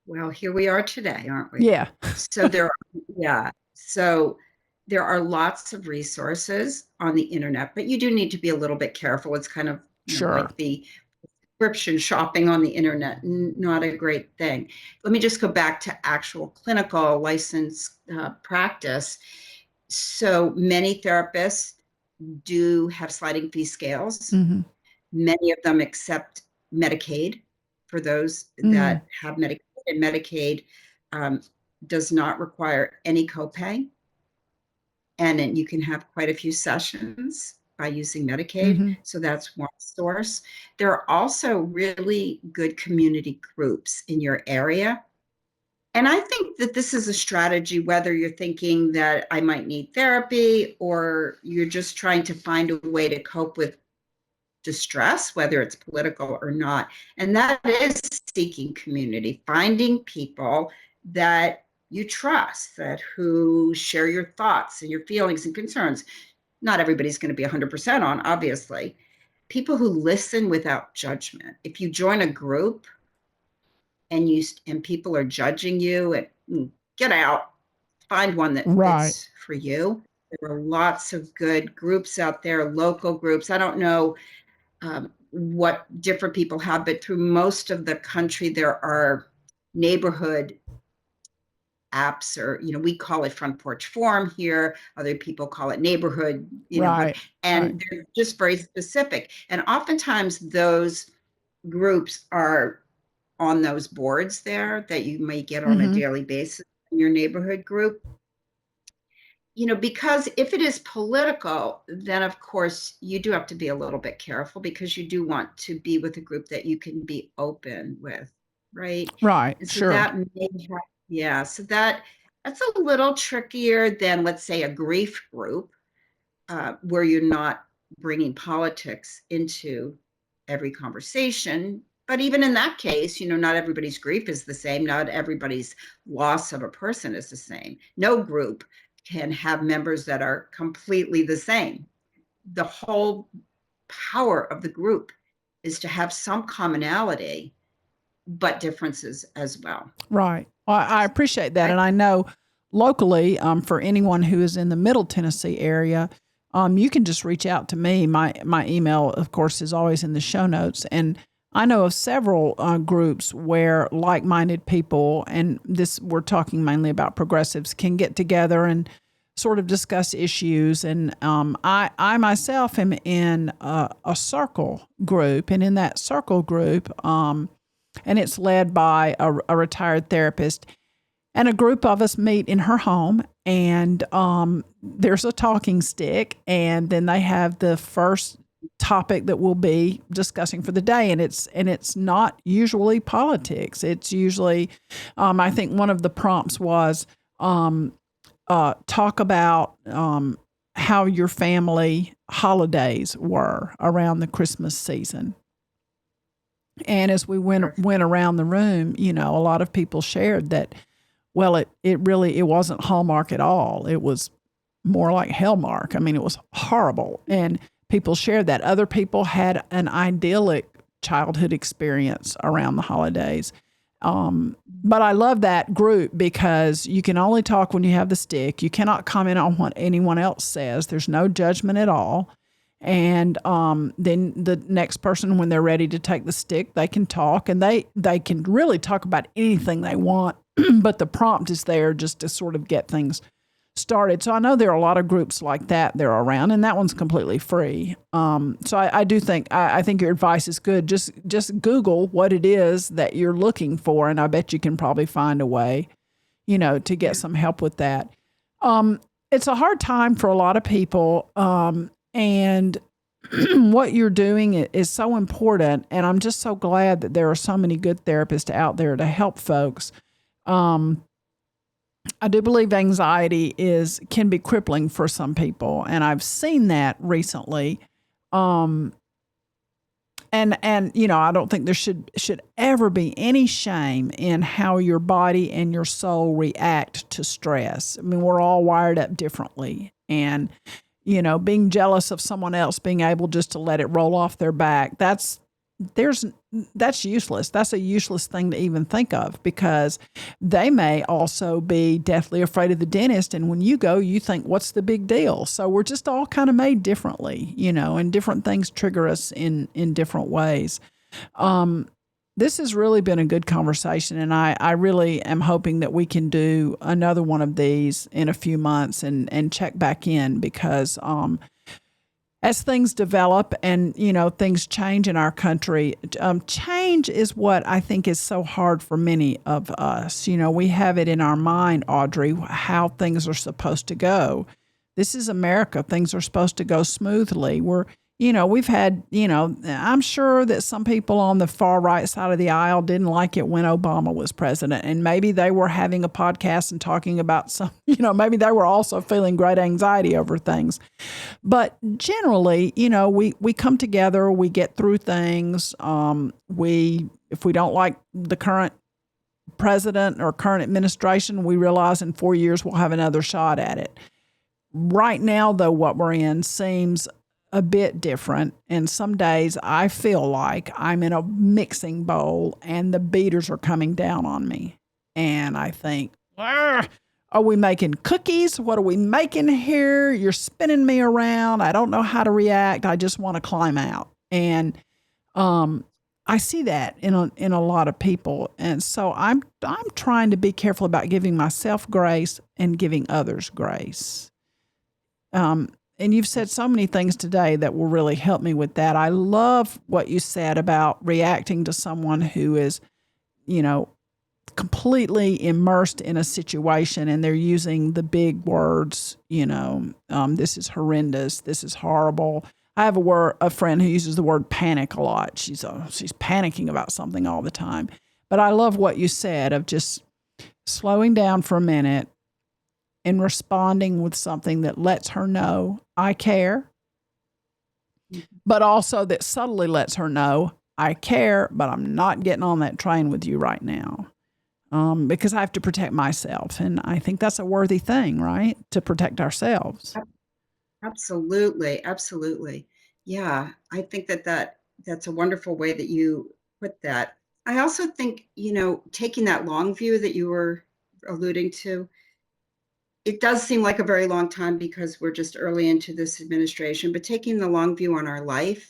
Well, here we are today, aren't we? Yeah. So there are lots of resources on the internet, but you do need to be a little bit careful. It's kind of Sure. like the prescription shopping on the internet, not a great thing. Let me just go back to actual clinical license practice. So many therapists do have sliding fee scales. Many of them accept Medicaid for those that have Medicaid, and Medicaid does not require any copay. And then you can have quite a few sessions by using Medicaid. So that's one source. There are also really good community groups in your area. And I think that this is a strategy, whether you're thinking that I might need therapy or you're just trying to find a way to cope with distress, whether it's political or not. And that is seeking community, finding people that you trust, that who share your thoughts and your feelings and concerns. Not everybody's going to be 100% on, obviously. People who listen without judgment. If you join a group and people are judging you, and get out, find one that fits for you. There are lots of good groups out there, local groups. I don't know what different people have, but through most of the country, there are neighborhood apps, or, we call it front porch forum here. Other people call it neighborhood, Right. and they're just very specific. And oftentimes those groups are on those boards there that you may get on a daily basis in your neighborhood group. Because if it is political, then of course you do have to be a little bit careful, because you do want to be with a group that you can be open with, right? Right. And so Sure. that may have, so that's a little trickier than, let's say, a grief group, where you're not bringing politics into every conversation. But even in that case, not everybody's grief is the same. Not everybody's loss of a person is the same. No group can have members that are completely the same. The whole power of the group is to have some commonality, but differences as well. Right. Well, I appreciate that. And I know locally, for anyone who is in the Middle Tennessee area, you can just reach out to me. My email, of course, is always in the show notes. And I know of several groups where like-minded people, and this we're talking mainly about progressives, can get together and sort of discuss issues. And I myself am in a circle group, and in that circle group, and it's led by a retired therapist. And a group of us meet in her home, and there's a talking stick, and then they have the first topic that we'll be discussing for the day, and it's not usually politics. It's usually, I think one of the prompts was talk about how your family holidays were around the Christmas season. And as we went around the room, a lot of people shared that, well, it wasn't Hallmark at all. It was more like Hellmark. I mean, it was horrible. And people shared that. Other people had an idyllic childhood experience around the holidays. But I love that group because you can only talk when you have the stick. You cannot comment on what anyone else says. There's no judgment at all. And then the next person, when they're ready to take the stick, they can talk, and they can really talk about anything they want, but the prompt is there just to sort of get things started. So I know there are a lot of groups like that are around, and that one's completely free. So I do think, I think your advice is good. Just Google what it is that you're looking for, and I bet you can probably find a way, to get some help with that. It's a hard time for a lot of people, and what you're doing is so important, and I'm just so glad that there are so many good therapists out there to help folks. I do believe anxiety can be crippling for some people, and I've seen that recently. And I don't think there should ever be any shame in how your body and your soul react to stress. I mean, we're all wired up differently, and being jealous of someone else being able just to let it roll off their back, that's useless. That's a useless thing to even think of, because they may also be deathly afraid of the dentist. And when you go, you think, what's the big deal? So we're just all kind of made differently, and different things trigger us in different ways. This has really been a good conversation, and I really am hoping that we can do another one of these in a few months and check back in, because as things develop and, things change in our country, change is what I think is so hard for many of us. We have it in our mind, Audrey, how things are supposed to go. This is America. Things are supposed to go smoothly. We've had, I'm sure that some people on the far right side of the aisle didn't like it when Obama was president. And maybe they were having a podcast and talking about maybe they were also feeling great anxiety over things. But generally, we come together, we get through things. If we don't like the current president or current administration, we realize in 4 years we'll have another shot at it. Right now, though, what we're in seems a bit different, and some days I feel like I'm in a mixing bowl and the beaters are coming down on me, and I think, are we making cookies? What are we making here? You're spinning me around. I don't know how to react. I just want to climb out. And I see that in a lot of people, and so I'm trying to be careful about giving myself grace and giving others grace. And you've said so many things today that will really help me with that. I love what you said about reacting to someone who is, completely immersed in a situation and they're using the big words, this is horrendous, this is horrible. I have a friend who uses the word panic a lot. She's panicking about something all the time. But I love what you said of just slowing down for a minute and responding with something that lets her know I care, but also that subtly lets her know I care, but I'm not getting on that train with you right now. Because I have to protect myself. And I think that's a worthy thing, right? To protect ourselves. Absolutely. Absolutely. Yeah. I think that's a wonderful way that you put that. I also think, taking that long view that you were alluding to, it does seem like a very long time because we're just early into this administration, but taking the long view on our life,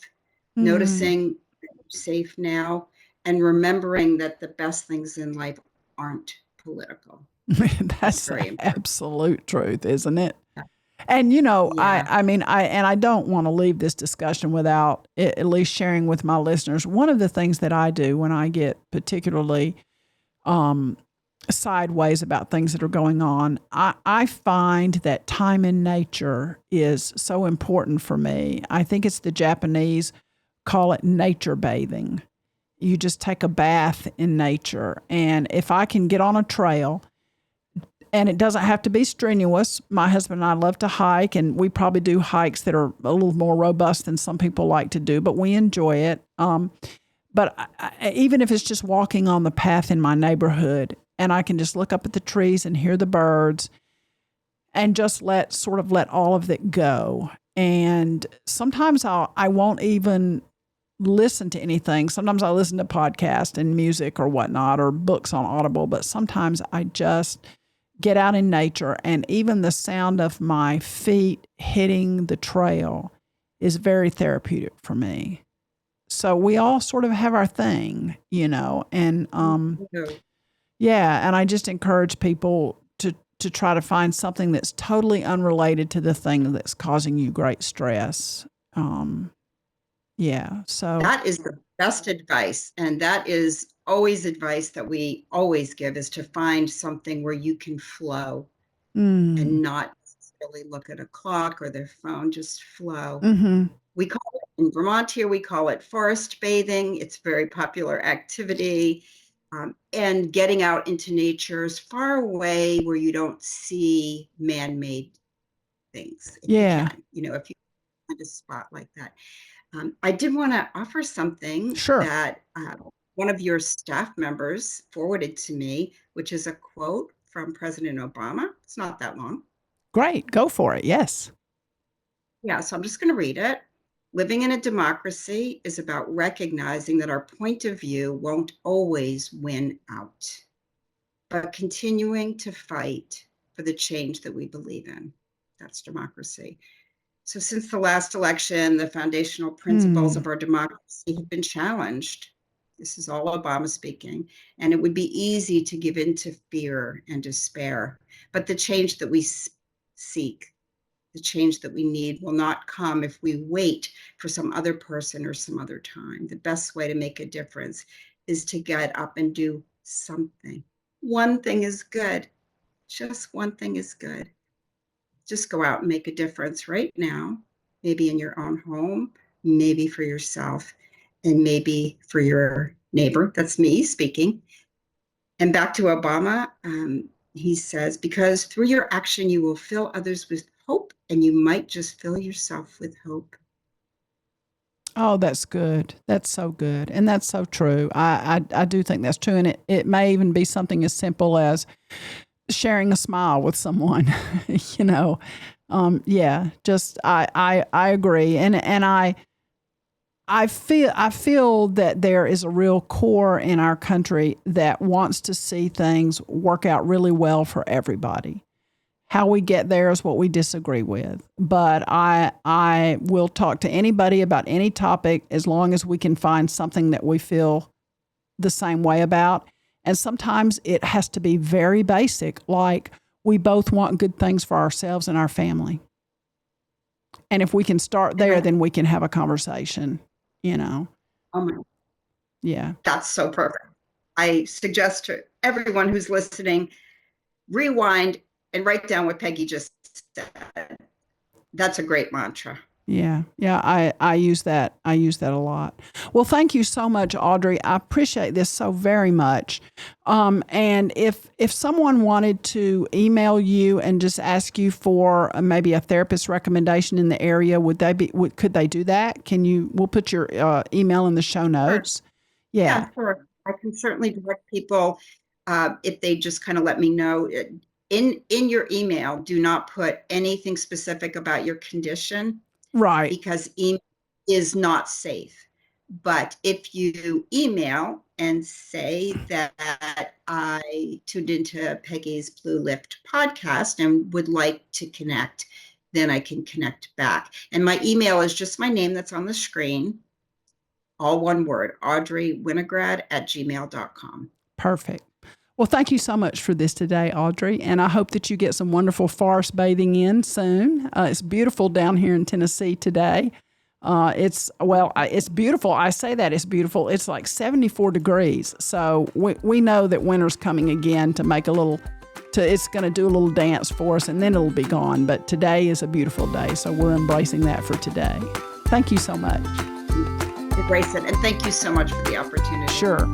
noticing that we're safe now, and remembering that the best things in life aren't political. That's the absolute truth, isn't it? And Yeah. I don't want to leave this discussion without at least sharing with my listeners. One of the things that I do when I get particularly sideways about things that are going on, I find that time in nature is so important for me. I think it's the Japanese call it nature bathing. You just take a bath in nature. And if I can get on a trail, and it doesn't have to be strenuous. My husband and I love to hike, and we probably do hikes that are a little more robust than some people like to do, but we enjoy it. But even if it's just walking on the path in my neighborhood, and I can just look up at the trees and hear the birds and just let all of it go. And sometimes I won't even listen to anything. Sometimes I listen to podcasts and music or whatnot, or books on Audible, but sometimes I just get out in nature, and even the sound of my feet hitting the trail is very therapeutic for me. So we all sort of have our thing, and and I just encourage people to try to find something that's totally unrelated to the thing that's causing you great stress. So that is the best advice, and that is always advice that we always give, is to find something where you can flow and not really look at a clock or their phone, just flow. We call it, in Vermont here, we call it forest bathing. It's a very popular activity. And getting out into nature as far away where you don't see man-made things. If you find a spot like that. I did want to offer something that one of your staff members forwarded to me, which is a quote from President Obama. It's not that long. Great. Go for it. Yes. Yeah, so I'm just going to read it. Living in a democracy is about recognizing that our point of view won't always win out, but continuing to fight for the change that we believe in. That's democracy. So since the last election, the foundational principles of our democracy have been challenged. This is all Obama speaking. And it would be easy to give in to fear and despair. But the change that we seek, the change that we need, will not come if we wait for some other person or some other time. The best way to make a difference is to get up and do something. One thing is good. Just one thing is good. Just go out and make a difference right now, maybe in your own home, maybe for yourself, and maybe for your neighbor. That's me speaking. And back to Obama, he says, because through your action, you will fill others with hope, and you might just fill yourself with hope. Oh, that's good. That's so good. And that's so true. I do think that's true. And it may even be something as simple as sharing a smile with someone, just I agree. And I feel that there is a real core in our country that wants to see things work out really well for everybody. How we get there is what we disagree with. But I will talk to anybody about any topic as long as we can find something that we feel the same way about. And sometimes it has to be very basic, like we both want good things for ourselves and our family. And if we can start there, then we can have a conversation, Oh my, Yeah. that's so perfect. I suggest to everyone who's listening, rewind and write down what Peggy just said. That's a great mantra. Yeah. I use that. I use that a lot. Well, thank you so much, Audrey. I appreciate this so very much. And if someone wanted to email you and just ask you for maybe a therapist recommendation in the area, could they do that? We'll put your email in the show notes. Sure. Yeah. Sure. I can certainly direct people if they just kind of let me know. In your email, do not put anything specific about your condition. Right. Because email is not safe. But if you email and say that I tuned into Peggy's Blue Lift podcast and would like to connect, then I can connect back. And my email is just my name that's on the screen, all one word, Audrey Winograd @gmail.com. Perfect. Well, thank you so much for this today, Audrey, and I hope that you get some wonderful forest bathing in soon. It's beautiful down here in Tennessee today. It's beautiful. I say that it's beautiful. It's like 74 degrees, so we know that winter's coming again to make it's going to do a little dance for us, and then it'll be gone. But today is a beautiful day, so we're embracing that for today. Thank you so much. Embrace it, and thank you so much for the opportunity. Sure.